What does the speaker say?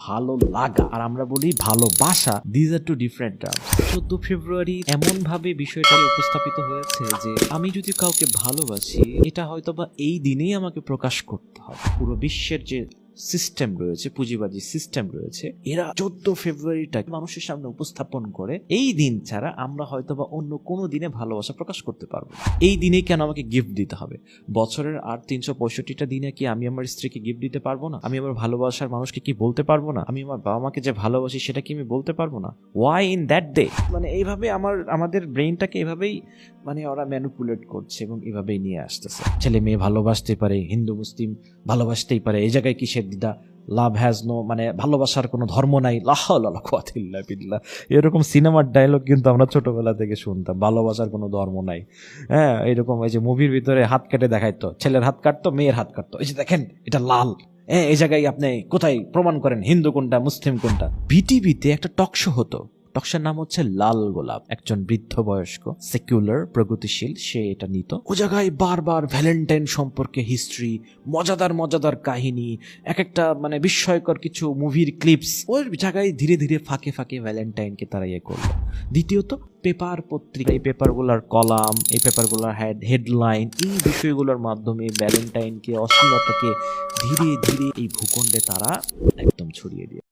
ভালো লাগা আর আমরা বলি ভালোবাসা, these are two different terms. 14 ফেব্রুয়ারি এমন ভাবে বিষয়টা উপস্থাপিত হয়েছে যে আমি যদি কাউকে ভালোবাসি এটা হয়তোবা এই দিনেই আমাকে প্রকাশ করতে হবে। পুরো বিশ্বের যে সিস্টেম রয়েছে, পুঁজিবাদী সিস্টেম রয়েছে, এরা 14 ফেব্রুয়ারিটাকে মানুষের সামনে উপস্থাপন করে এই দিন ছাড়া আমরা হয়তোবা অন্য কোনো দিনে ভালোবাসা প্রকাশ করতে পারবো না। এই দিনেই কেন আমাকে গিফট দিতে হবে? বছরের আর 365টা দিনে কি আমি আমার স্ত্রীকে গিফট দিতে পারবো না? আমি আমার ভালোবাসার মানুষকে কি বলতে পারবো না? আমি আমার বাবা মাকে যে ভালোবাসি সেটা কি আমি বলতে পারবো না? Why in that day? মানে এইভাবে আমাদের ব্রেইনটাকে এভাবেই ওরা ম্যানিপুলেট করছে এবং এভাবেই নিয়ে আসতেছে। ছেলে মেয়ে ভালোবাসতে পারে, হিন্দু মুসলিম ভালোবাসতেই পারে, এই জায়গায় কিসের দ্বিধা? লাভ হ্যাজ নো, ভালোবাসার কোনো ধর্ম নাই। লা হাওলা ওয়ালা কুওয়াতা ইল্লা বিল্লাহ, এরকম সিনেমার ডায়লগ কিন্তু আমরা ছোটবেলা থেকে শুনতাম। ভালোবাসার কোনো ধর্ম নাই। হ্যাঁ, এরকম এই যে মুভির ভিতরে হাত কেটে দেখাইতো, ছেলের হাত কাটতো, মেয়ের হাত কাটতো, এই যে দেখেন এটা লাল, এই জায়গায় আপনি কোথায় প্রমাণ করেন হিন্দু কোনটা মুসলিম কোনটা? বিটিভিতে একটা টক শো হতো, টকশোর নাম হচ্ছে লাল গোলাপ। একজন বৃদ্ধ বয়স্ক সেকুলার প্রগতিশীল সে এটা নিত। ও জায়গায় বারবার ভ্যালেন্টাইন সম্পর্কে হিস্ট্রি, মজাদার মজাদার কাহিনী, এক একটা বিস্ময়কর কিছু মুভির ক্লিপস, ওই জায়গায় ধীরে ধীরে ফাঁকে ফাঁকে ভ্যালেন্টাইনকে তারা ইয়ে করলো। দ্বিতীয়ত পেপার পত্রিকা, এই পেপারগুলোর কলাম, এই পেপারগুলোর হেডলাইন, এই বিষয়গুলোর মাধ্যমে ভ্যালেন্টাইনকে, অশ্লীলতাকে ধীরে ধীরে এই ভূখণ্ডে তারা একদম ছড়িয়ে দিয়ে